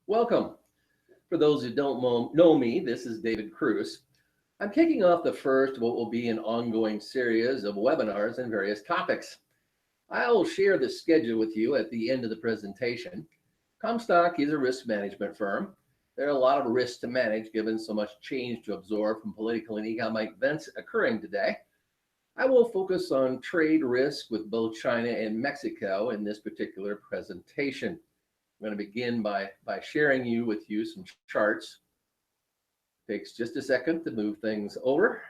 Welcome. For those who don't know me, this is David Cruz. I'm kicking off the first of what will be an ongoing series of webinars on various topics. I will share the schedule with you at the end of the presentation. Comstock is a risk management firm. There are a lot of risks to manage given so much change to absorb from political and economic events occurring today. I will focus on trade risk with both China and Mexico in this particular presentation. I'm going to begin by sharing with you some charts. Takes just a second to move things over.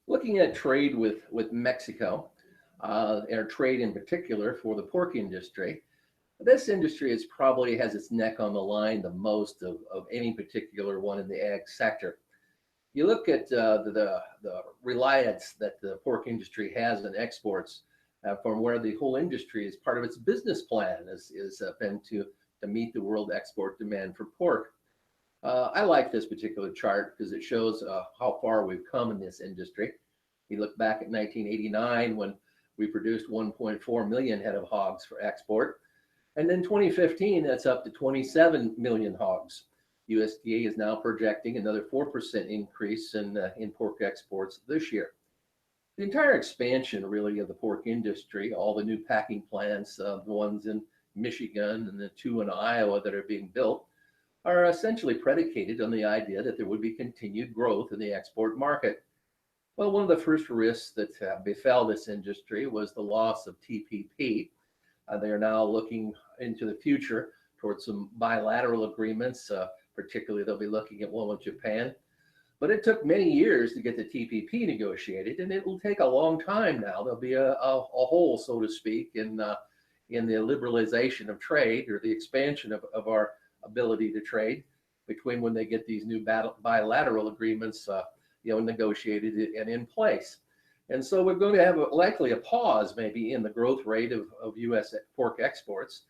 Looking at trade with Mexico, or trade in particular for the pork industry, this industry probably has its neck on the line the most of any particular one in the ag sector. You look at the reliance that the pork industry has on exports from where the whole industry is part of its business plan is been to meet the world export demand for pork. I like this particular chart because it shows how far we've come in this industry. You look back at 1989 when we produced 1.4 million head of hogs for export. And then 2015, that's up to 27 million hogs. USDA is now projecting another 4% increase in pork exports this year. The entire expansion really of the pork industry, all the new packing plants, the ones in Michigan and the two in Iowa that are being built, are essentially predicated on the idea that there would be continued growth in the export market. Well, one of the first risks that befell this industry was the loss of TPP. They are now looking into the future towards some bilateral agreements. Particularly, they'll be looking at one with Japan. But it took many years to get the TPP negotiated, and it will take a long time now. There'll be a hole, so to speak, in the liberalization of trade or the expansion of our ability to trade between when they get these new bilateral agreements negotiated and in place. And so we're going to have likely a pause maybe in the growth rate of U.S. pork exports.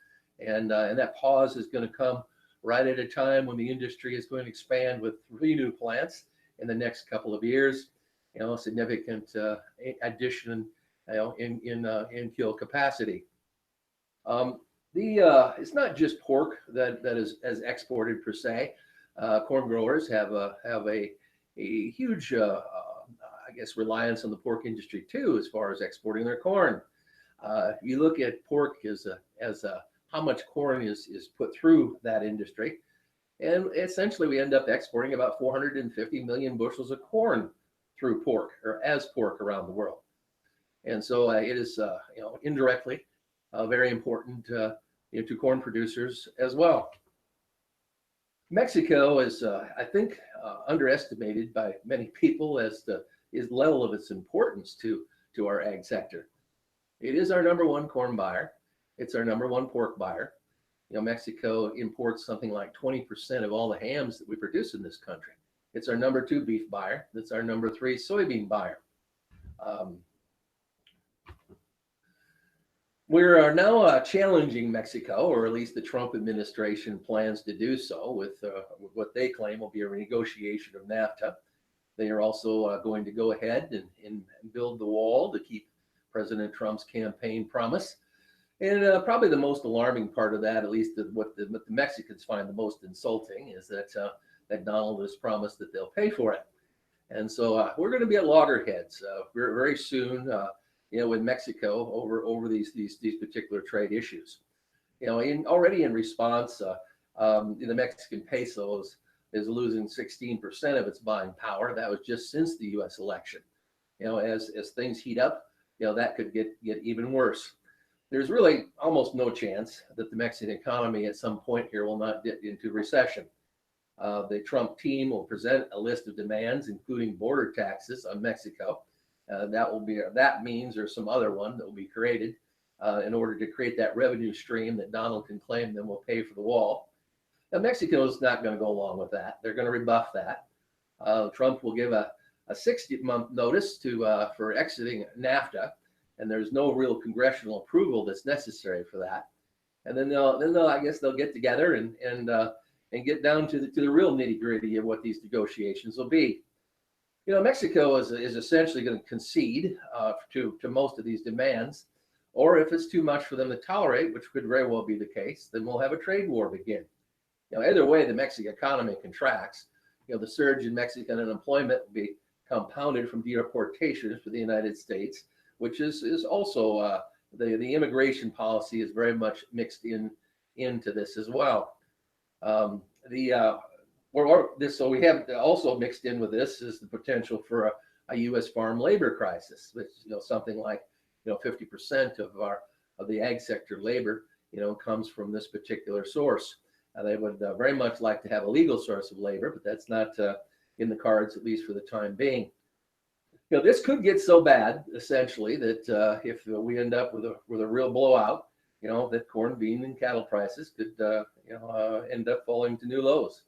And that pause is going to come right at a time when the industry is going to expand with 3 new plants in the next couple of years, significant addition, in kill capacity. It's not just pork that is as exported per se. Corn growers have a huge, reliance on the pork industry too, as far as exporting their corn. You look at pork as how much corn is put through that industry. And essentially we end up exporting about 450 million bushels of corn through pork or as pork around the world. And so it is, indirectly very important to corn producers as well. Mexico is, I think, underestimated by many people as to its level of its importance to our ag sector. It is our #1 corn buyer. It's our #1 pork buyer. Mexico imports something like 20% of all the hams that we produce in this country. It's our #2 beef buyer. It's our #3 soybean buyer. We are now challenging Mexico, or at least the Trump administration plans to do so with what they claim will be a renegotiation of NAFTA. They are also going to go ahead and build the wall to keep President Trump's campaign promise. And probably the most alarming part of that, at least what the Mexicans find the most insulting, is that Donald has promised that they'll pay for it. And so we're going to be at loggerheads very soon, with Mexico over these particular trade issues. Already in response, the Mexican peso is losing 16% of its buying power. That was just since the U.S. election. As things heat up, that could get even worse. There's really almost no chance that the Mexican economy at some point here will not get into recession. The Trump team will present a list of demands, including border taxes on Mexico. That means there's some other one that will be created in order to create that revenue stream that Donald can claim then will pay for the wall. Now, Mexico is not going to go along with that. They're going to rebuff that. Trump will give a 60-month notice for exiting NAFTA. And there's no real congressional approval that's necessary for that. And then they'll get together and get down to the real nitty gritty of what these negotiations will be. Mexico is essentially going to concede to most of these demands, or if it's too much for them to tolerate, which could very well be the case, then we'll have a trade war begin. Either way, the Mexican economy contracts. The surge in Mexican unemployment will be compounded from deportations to the United States, which is also the immigration policy is very much mixed into this as well. So we have also mixed in with this is the potential for a U.S. farm labor crisis, which something like 50% of the ag sector labor comes from this particular source. They would very much like to have a legal source of labor, but that's not in the cards, at least for the time being. This could get so bad, essentially, that if we end up with a real blowout, that corn, bean, and cattle prices could end up falling to new lows.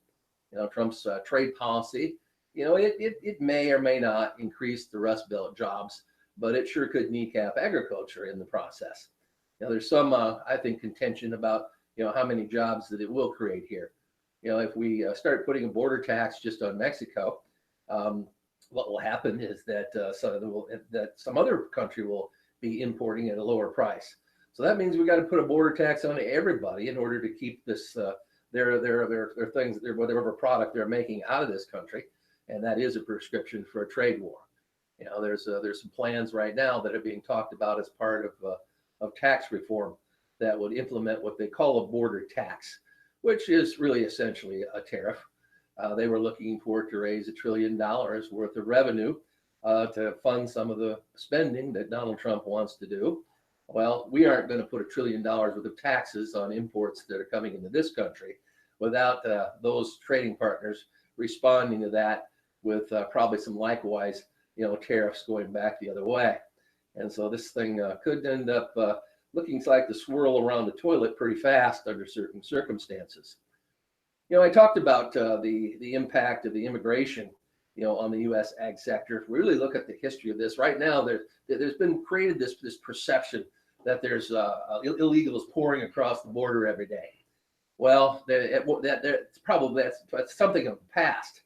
Trump's trade policy, it may or may not increase the Rust Belt jobs, but it sure could kneecap agriculture in the process. There's some, I think, contention about how many jobs that it will create here. If we start putting a border tax just on Mexico, what will happen is that some other country will be importing at a lower price. So that means we got to put a border tax on everybody in order to keep this their things, whatever product they're making out of this country, and that is a prescription for a trade war. There's some plans right now that are being talked about as part of tax reform that would implement what they call a border tax, which is really essentially a tariff. They were looking for it to raise $1 trillion worth of revenue to fund some of the spending that Donald Trump wants to do. Well, we aren't going to put $1 trillion worth of taxes on imports that are coming into this country without those trading partners responding to that with probably some likewise, tariffs going back the other way. And so this thing could end up looking like the swirl around the toilet pretty fast under certain circumstances. I talked about the impact of the immigration, on the U.S. ag sector. If we really look at the history of this, right now there's been created this perception that there's illegals pouring across the border every day. Well, that's something of the past.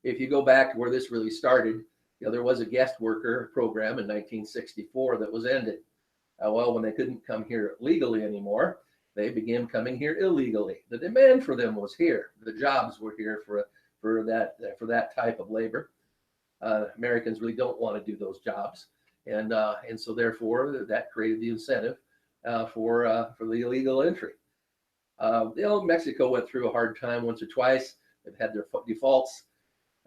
If you go back to where this really started, there was a guest worker program in 1964 that was ended. Well, when they couldn't come here legally anymore, they began coming here illegally. The demand for them was here. The jobs were here for that type of labor. Americans really don't want to do those jobs, and so therefore that created the incentive for the illegal entry. Mexico went through a hard time once or twice. They've had their defaults.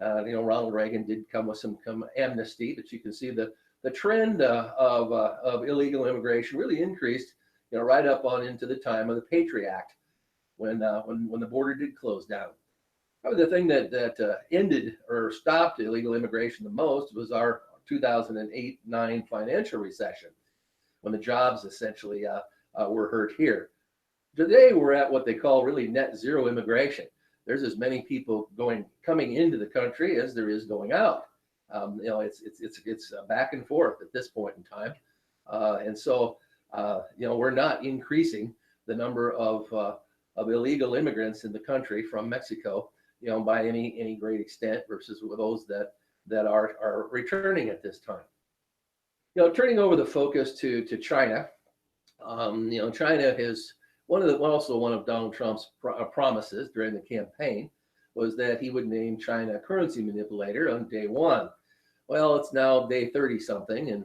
Ronald Reagan did come with some amnesty, but you can see the trend of illegal immigration really increased, right up on into the time of the Patriot Act, when the border did close down. Probably the thing that ended or stopped illegal immigration the most was our 2008-9 financial recession, when the jobs essentially were hurt here. Today we're at what they call really net zero immigration. There's as many people coming into the country as there is going out. It's back and forth at this point in time, and so we're not increasing the number of illegal immigrants in the country from Mexico, by any great extent versus those that are returning at this time. Turning over the focus to China, China is also one of Donald Trump's promises during the campaign was that he would name China a currency manipulator on day one. Well, it's now day 30 something, and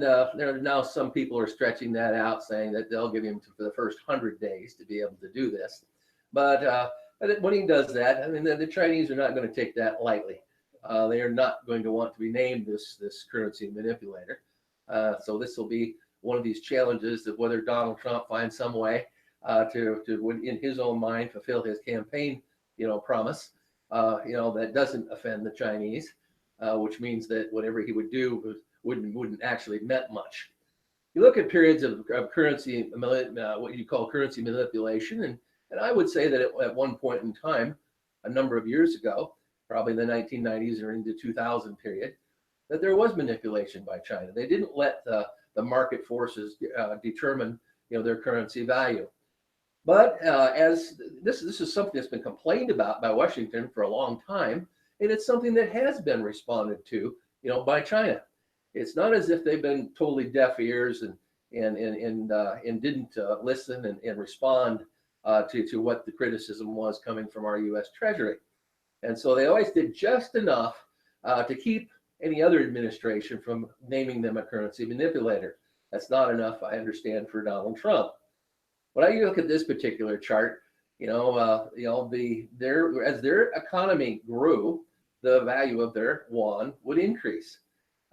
there are now some people are stretching that out, saying that they'll give him for the first 100 days to be able to do this. But when he does that, the Chinese are not going to take that lightly. They are not going to want to be named this currency manipulator. So this will be one of these challenges of whether Donald Trump finds some way to, in his own mind, fulfill his campaign, promise, that doesn't offend the Chinese, which means that whatever he would do wouldn't actually meant much. You look at periods of currency, what you call currency manipulation, and I would say that at one point in time, a number of years ago, probably the 1990s or into 2000 period, that there was manipulation by China. They didn't let the market forces determine their currency value. But as this is something that's been complained about by Washington for a long time, and it's something that has been responded to, by China. It's not as if they've been totally deaf ears and didn't listen and respond to what the criticism was coming from our U.S. Treasury. And so they always did just enough to keep any other administration from naming them a currency manipulator. That's not enough, I understand, for Donald Trump. When I look at this particular chart, as their economy grew, the value of their yuan would increase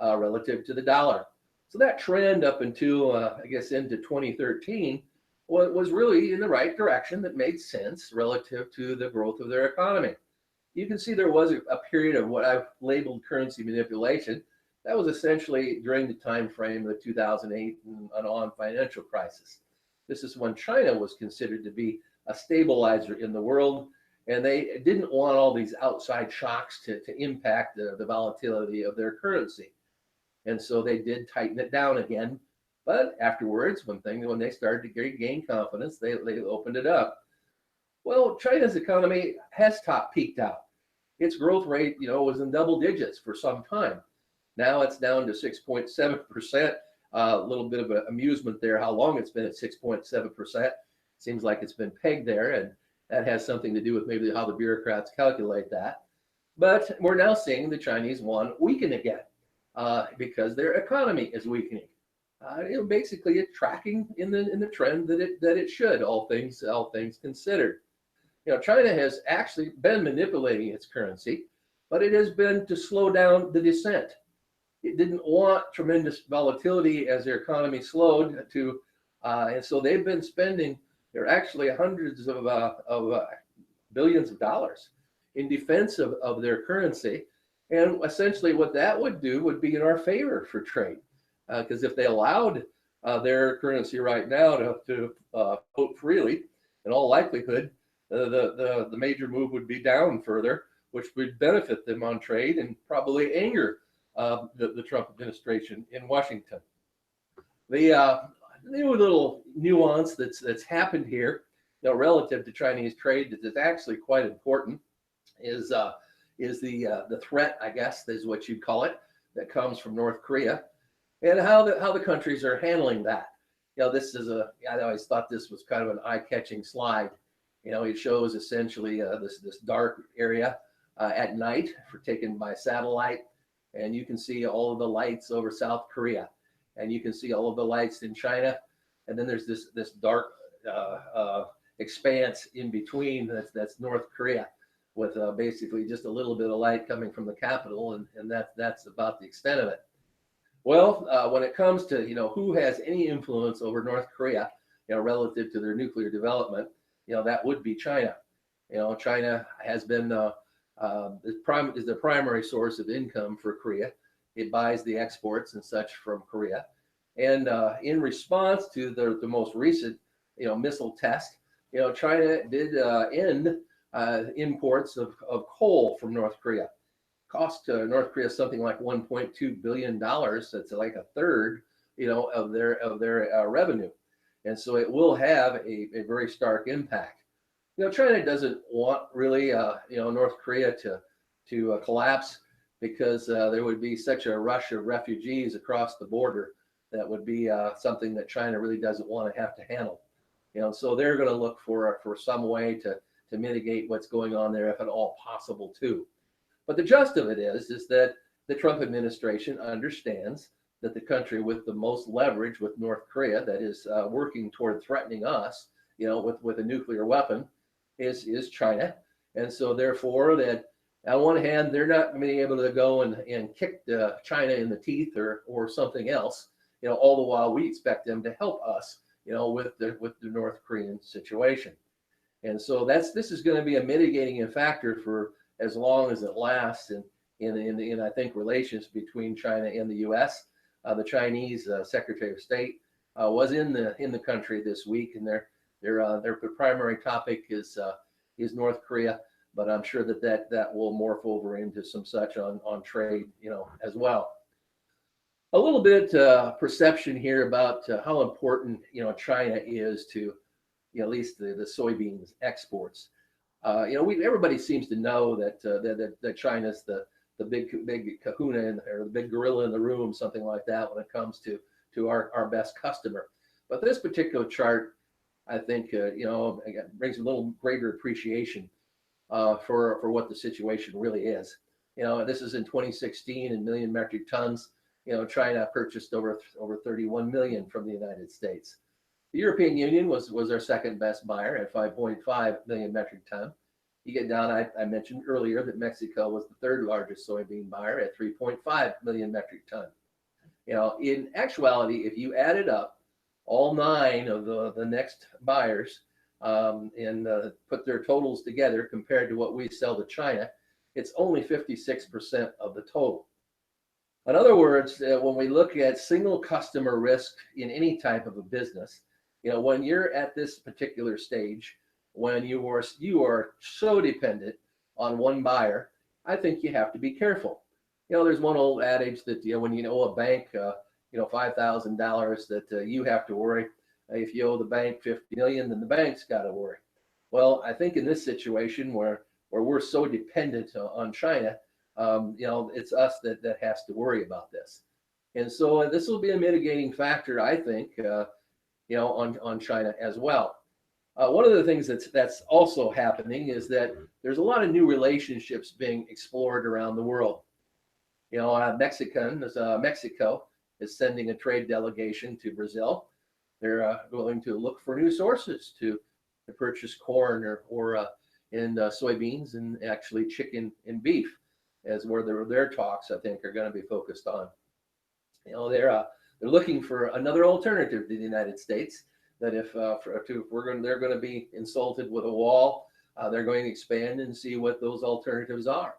relative to the dollar. So that trend up until I guess into 2013 was really in the right direction. That made sense relative to the growth of their economy. You can see there was a period of what I've labeled currency manipulation. That was essentially during the time frame of the 2008 and on financial crisis. This is when China was considered to be a stabilizer in the world, and they didn't want all these outside shocks to impact the volatility of their currency. And so they did tighten it down again. But afterwards, when they started to gain confidence, they opened it up. Well, China's economy has peaked out. Its growth rate, was in double digits for some time. Now it's down to 6.7%. A little bit of an amusement there, how long it's been at 6.7%. Seems like it's been pegged there, and that has something to do with maybe how the bureaucrats calculate that. But we're now seeing the Chinese yuan weaken again because their economy is weakening. Basically, it's tracking in the trend that it should, all things considered. China has actually been manipulating its currency, but it has been to slow down the descent. It didn't want tremendous volatility as their economy slowed and so they've been spending. They're actually hundreds of billions of dollars in defense of their currency, and essentially what that would do would be in our favor for trade, because if they allowed their currency right now to float freely, in all likelihood, the major move would be down further, which would benefit them on trade and probably anger the Trump administration in Washington. The new little nuance that's happened here, relative to Chinese trade, that is actually quite important, is the threat, I guess, is what you'd call it, that comes from North Korea, and how the countries are handling that. This is I always thought this was kind of an eye-catching slide. It shows essentially this dark area at night taken by satellite, and you can see all of the lights over South Korea, and you can see all of the lights in China, and then there's this dark expanse in between that's North Korea, with basically just a little bit of light coming from the capital, and that's about the extent of it. Well, when it comes to who has any influence over North Korea, relative to their nuclear development, that would be China. China has been is the primary source of income for Korea. It buys the exports and such from Korea, and in response to the most recent missile test, China did end imports of coal from North Korea. Cost North Korea something like $1.2 billion. That's like a third, of their revenue, and so it will have a very stark impact. China doesn't want really, North Korea to collapse, because there would be such a rush of refugees across the border that would be something that China really doesn't want to have to handle. So they're going to look for some way to mitigate what's going on there, if at all possible, too. But the gist of it is that the Trump administration understands that the country with the most leverage with North Korea, that is working toward threatening us, with a nuclear weapon, is China. And so therefore, that on one hand, they're not going to be able to go and kick China in the teeth or something else, all the while we expect them to help us, with the North Korean situation. And so this is going to be a mitigating factor for as long as it lasts in I think relations between China and the U.S. The Chinese Secretary of State was in the country this week, and their primary topic is North Korea, but I'm sure that will morph over into some such on trade, as well. A little bit perception here about how important China is to at least the soybeans exports. Everybody seems to know that China's the big kahuna or the big gorilla in the room, something like that, when it comes to our best customer. But this particular chart, I think, again, brings a little greater appreciation for what the situation really is. This is in 2016 in million metric tons. China purchased over 31 million from the United States. The European Union was our second best buyer at 5.5 million metric ton. You get down, I mentioned earlier that Mexico was the third largest soybean buyer at 3.5 million metric ton. In actuality, if you added up all 9 of the next buyers and put their totals together compared to what we sell to China, it's only 56% of the total. In other words, when we look at single customer risk in any type of a business, when you're at this particular stage, when you are so dependent on one buyer, I think you have to be careful. There's one old adage that when you owe a bank, $5,000, that you have to worry. If you owe the bank 50 million, then the bank's got to worry. Well, I think in this situation where we're so dependent on China, it's us that has to worry about this. And so this will be a mitigating factor, I think, on China as well. One of the things that's also happening is that there's a lot of new relationships being explored around the world. Mexico is sending a trade delegation to Brazil. They're going to look for new sources to purchase corn or soybeans, and actually chicken and beef, as where their talks, I think, are going to be focused on. They're looking for another alternative to the United States. That if they're going to be insulted with a wall, they're going to expand and see what those alternatives are.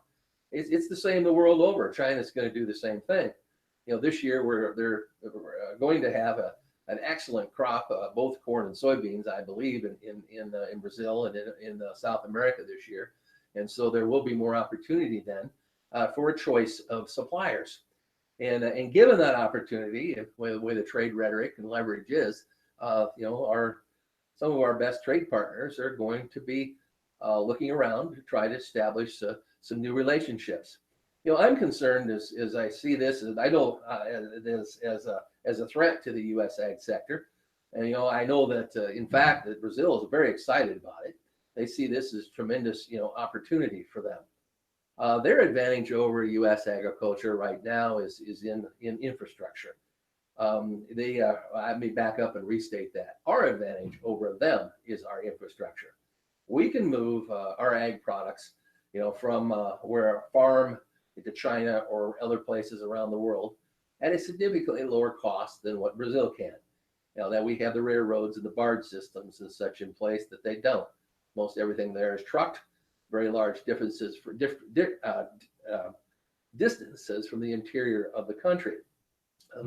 It's the same the world over. China's going to do the same thing. This year they're going to have an excellent crop, both corn and soybeans, I believe, in Brazil and in South America this year, and so there will be more opportunity then for a choice of suppliers. And given that opportunity, with the way the trade rhetoric and leverage is, some of our best trade partners are going to be looking around to try to establish some new relationships. I'm concerned as I see this, as I know as a threat to the U.S. ag sector. And I know that in fact that Brazil is very excited about it. They see this as tremendous opportunity for them. Their advantage over U.S. agriculture right now is in infrastructure. Let me back up and restate that. Our advantage over them is our infrastructure. We can move our ag products, from where a farm to China or other places around the world at a significantly lower cost than what Brazil can. That we have the railroads and the barge systems and such in place that they don't. Most everything there is trucked. Very large differences for distances from the interior of the country.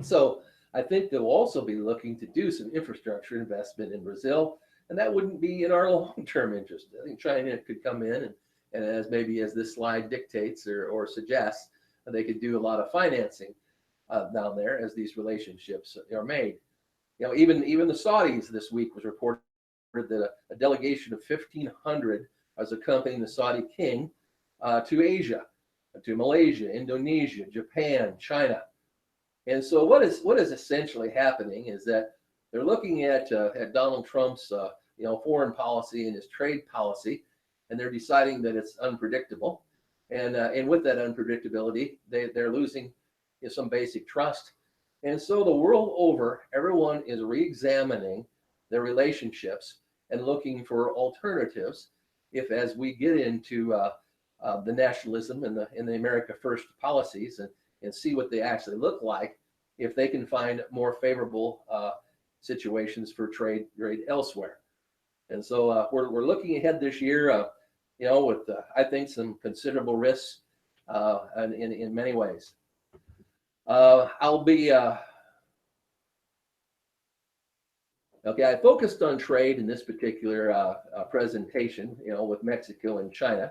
So I think they'll also be looking to do some infrastructure investment in Brazil, and that wouldn't be in our long-term interest. I think China could come in and as this slide dictates or suggests, they could do a lot of financing down there as these relationships are made. Even the Saudis this week was reported that a delegation of 1,500 was accompanying the Saudi king to Asia, to Malaysia, Indonesia, Japan, China. And so what is essentially happening is that they're looking at Donald Trump's foreign policy and his trade policy, and they're deciding that it's unpredictable, and with that unpredictability, they're losing some basic trust. And so the world over, everyone is re-examining their relationships and looking for alternatives. If as we get into the nationalism and the America First policies and see what they actually look like, if they can find more favorable situations for trade elsewhere. And so we're looking ahead this year, with I think some considerable risks in many ways. I'll be okay. I focused on trade in this particular presentation, with Mexico and China,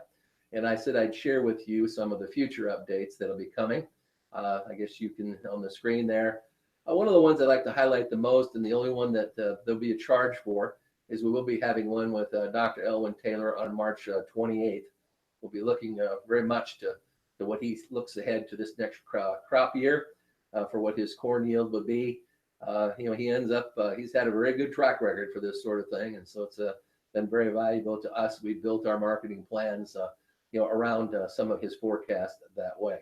and I said I'd share with you some of the future updates that'll be coming. I guess you can on the screen there. One of the ones I'd like to highlight the most, and the only one that there'll be a charge for, is we will be having one with Dr. Elwin Taylor on March 28th. We'll be looking very much to what he looks ahead to this next crop year for what his corn yield would be. He ends up, he's had a very good track record for this sort of thing. And so it's been very valuable to us. We built our marketing plans, around some of his forecasts that way.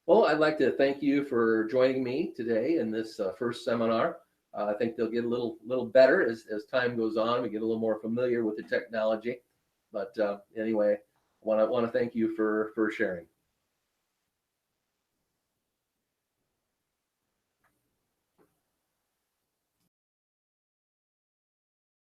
Well, I'd like to thank you for joining me today in this first seminar. I think they'll get a little better as time goes on. We get a little more familiar with the technology. But anyway, want to thank you for sharing.